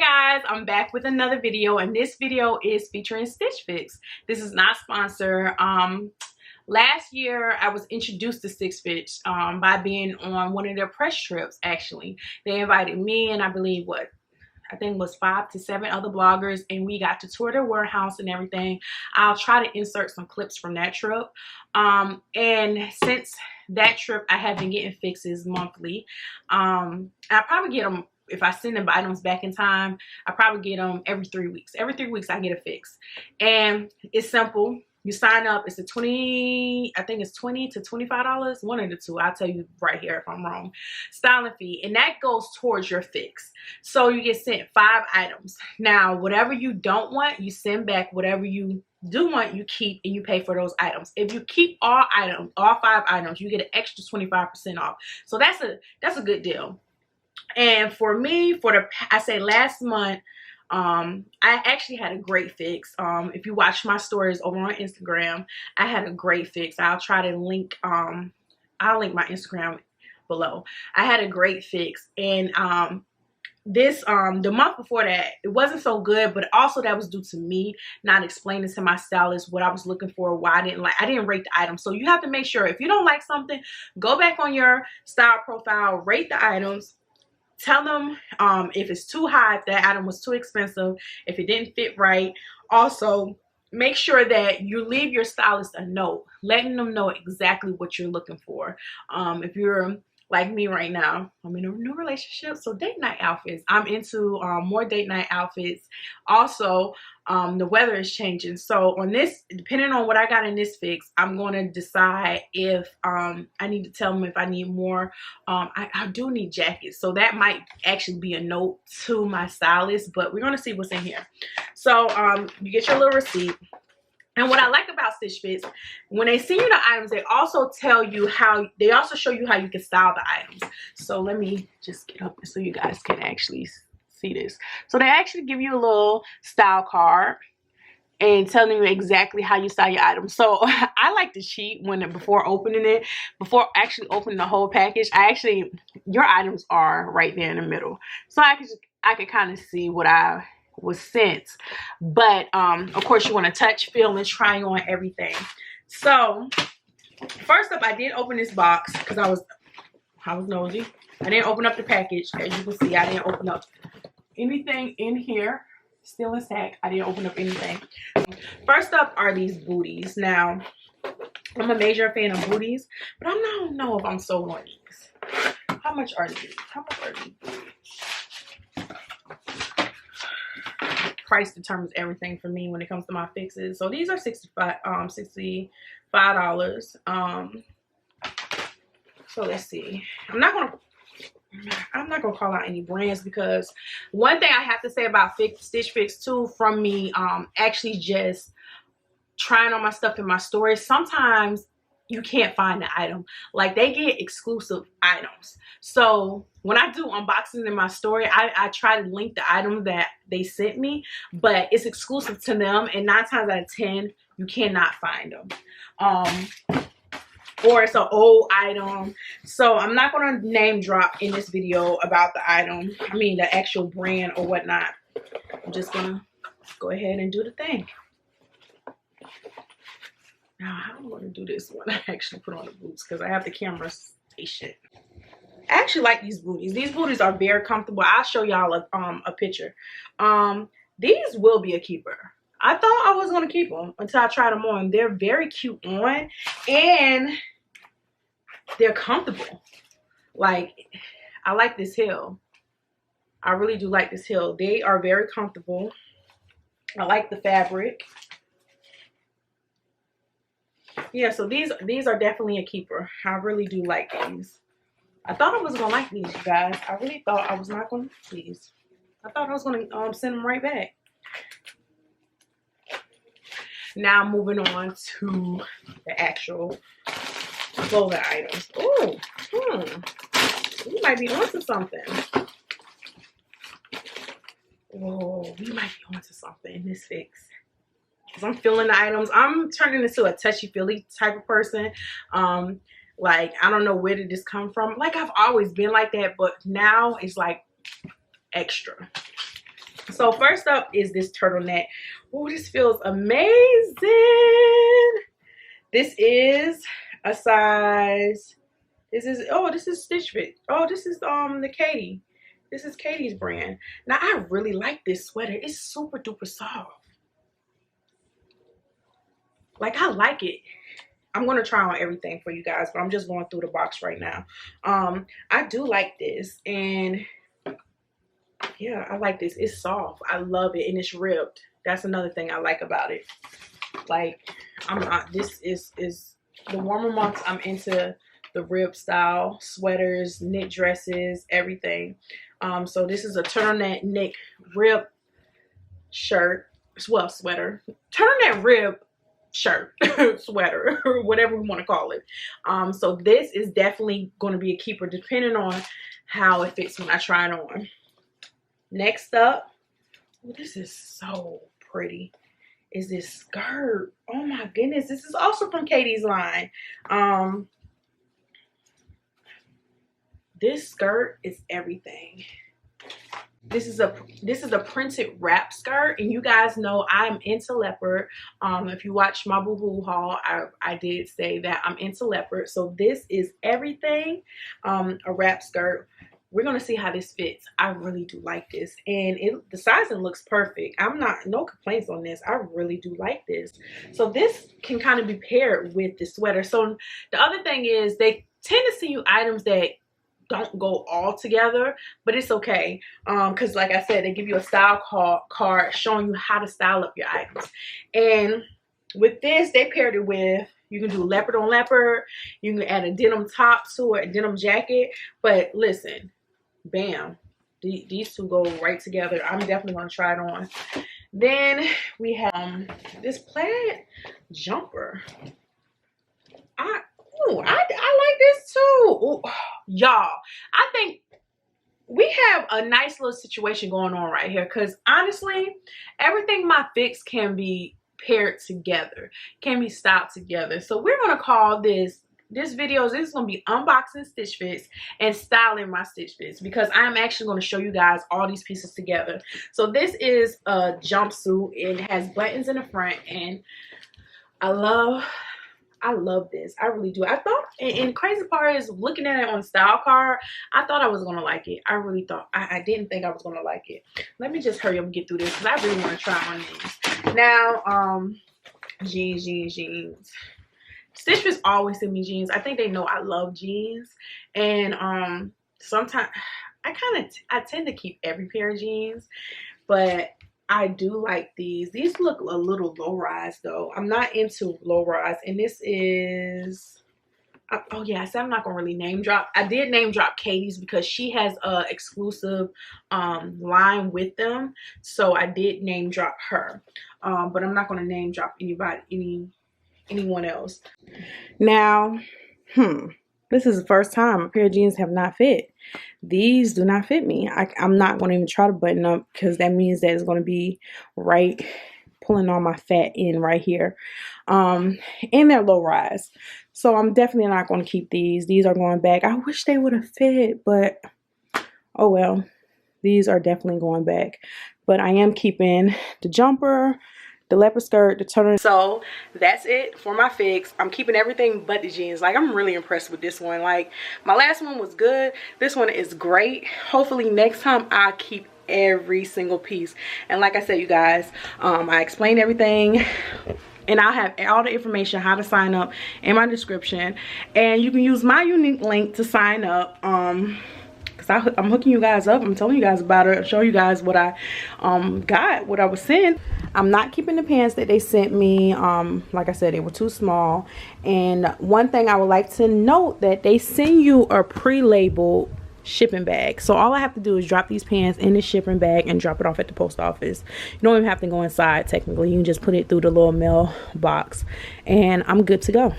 Guys, I'm back with another video, and this video is featuring Stitch Fix. This is not sponsored. Last year I was introduced to Stitch Fix by being on one of their press trips. Actually, they invited me and I believe I think it was 5 to 7 other bloggers, and we got to tour their warehouse and everything. I'll try to insert some clips from that trip. And since that trip, I have been getting fixes monthly. I probably get them, if I send the items back in time, I probably get them every 3 weeks. Every 3 weeks I get a fix. And it's simple. You sign up. It's I think it's $20 to $25, one of the two. I'll tell you right here if I'm wrong. Styling fee, and that goes towards your fix. So you get sent 5 items. Now, whatever you don't want, you send back. Whatever you do want, you keep, and you pay for those items. If you keep all 5 items, you get an extra 25% off. So that's a good deal. And for me, I say last month, I actually had a great fix. If you watch my stories over on Instagram, I had a great fix. I'll try to link, I'll link my Instagram below. I had a great fix. And the month before that, it wasn't so good, but also that was due to me not explaining to my stylist what I was looking for, why I didn't rate the item. So you have to make sure, if you don't like something, go back on your style profile, rate the items. Tell them if it's too high, if that item was too expensive, if it didn't fit right. Also, make sure that you leave your stylist a note, letting them know exactly what you're looking for. If you're like me right now, I'm in a new relationship, so date night outfits. I'm into more date night outfits. Also, the weather is changing. So on this, depending on what I got in this fix, I'm going to decide if I need to tell them if I need more. I do need jackets, so that might actually be a note to my stylist, but we're going to see what's in here. So you get your little receipt. And what I like about Stitch Fix, when they send you the items, they also show you how you can style the items. So let me just get up so you guys can actually see this. So they actually give you a little style card and telling you exactly how you style your items. So I like to cheat before actually opening the whole package. Your items are right there in the middle. So I could kind of see what I was sent. But of course you want to touch, feel, and try on everything. So first up, I did open this box because I was nosy. I didn't open up the package. As you can see, I didn't open up anything in here. Still intact. I didn't open up anything. First up are these booties. Now, I'm a major fan of booties, but I don't know if I'm sold on these. How much are these? Price determines everything for me when it comes to my fixes. So these are $65. So let's see. I'm not gonna call out any brands, because one thing I have to say about Stitch Fix too, from me actually just trying on my stuff in my stories, sometimes you can't find the item. Like, they get exclusive items. So when I do unboxings in my story, I try to link the item that they sent me, but it's exclusive to them, and 9 times out of 10 you cannot find them. Or it's an old item. So I'm not going to name drop in this video about the item, the actual brand or whatnot. I'm just going to go ahead and do the thing. Now, how am I going to do this when I actually put on the boots, because I have the camera station. I actually like these booties. These booties are very comfortable. I'll show y'all a picture. These will be a keeper. I thought I was going to keep them until I tried them on. They're very cute on, and they're comfortable. Like, I like this heel. I really do like this heel. They are very comfortable. I like the fabric. Yeah, so these are definitely a keeper. I really do like these. I thought I was gonna like these, you guys. I really thought I was not gonna like these. I thought I was gonna send them right back. Now moving on to the actual clothing items. Oh, we might be onto something. Oh, we might be onto something in this fix. Because I'm feeling the items. I'm turning into a touchy-feely type of person. Like, I don't know where did this come from. Like, I've always been like that, but now it's like extra. So first up is this turtleneck. Oh, this feels amazing. This is a size. This is Stitch Fit. Oh, this is the Katie. This is Katie's brand. Now I really like this sweater. It's super duper soft. Like, I like it. I'm gonna try on everything for you guys, but I'm just going through the box right now. I do like this, and yeah, I like this. It's soft. I love it, and it's ribbed. That's another thing I like about it. Like, this is the warmer months. I'm into the rib style sweaters, knit dresses, everything. So this is a turtleneck rib shirt, well, sweater, turtleneck rib shirt, sweater, or whatever we want to call it. So this is definitely going to be a keeper depending on how it fits when I try it on. Next up, oh, this is so pretty, is this skirt. Oh my goodness, this is also from Katie's line. This skirt is everything. This is a printed wrap skirt, and you guys know I'm into leopard. If you watch my boohoo haul, I did say that I'm into leopard. So this is everything. A wrap skirt. We're gonna see how this fits. I really do like this, and the sizing looks perfect. No complaints on this. I really do like this. So this can kind of be paired with the sweater. So the other thing is, they tend to send you items that don't go all together, but it's okay, because like I said, they give you a style card showing you how to style up your items. And with this, they paired it with, you can do leopard on leopard, you can add a denim top to it, a denim jacket. But listen, bam, these two go right together. I'm definitely going to try it on. Then we have this plaid jumper. I like this too. Y'all, I think we have a nice little situation going on right here, because honestly, everything my fix can be paired together, can be styled together. So we're going to call this video, this is going to be unboxing Stitch Fits and styling my Stitch Fits, because I'm actually going to show you guys all these pieces together. So this is a jumpsuit. It has buttons in the front, and I love this. I really do. I thought, and the crazy part is, looking at it on the style card, I thought I was going to like it. I really thought. I didn't think I was going to like it. Let me just hurry up and get through this, because I really want to try on these. Now, jeans. Stitch Fits always send me jeans. I think they know I love jeans. And sometimes, I tend to keep every pair of jeans. But I do like these. These look a little low rise though. I'm not into low rise. And this is, oh yeah, I said I'm not gonna really name drop. I did name drop Katie's because she has a exclusive line with them. So I did name drop her. But I'm not gonna name drop anyone else. Now, this is the first time a pair of jeans have not fit. These do not fit me. I'm not going to even try to button up, because that means that it's going to be right, pulling all my fat in right here. And they're low rise. So I'm definitely not going to keep these. These are going back. I wish they would have fit, but oh well. These are definitely going back. But I am keeping the jumper, the leopard skirt, the turtleneck. So that's it for my fix. I'm keeping everything but the jeans. Like, I'm really impressed with this one. Like, my last one was good. This one is great. Hopefully next time I'll keep every single piece. And like I said, you guys, I explained everything, and I'll have all the information how to sign up in my description. And you can use my unique link to sign up. Because I'm hooking you guys up. I'm telling you guys about it. Show you guys what I got, what I was sent. I'm not keeping the pants that they sent me. Like I said, they were too small. And one thing I would like to note, that they send you a pre-labeled shipping bag. So all I have to do is drop these pants in the shipping bag and drop it off at the post office. You don't even have to go inside technically. You can just put it through the little mail box, and I'm good to go.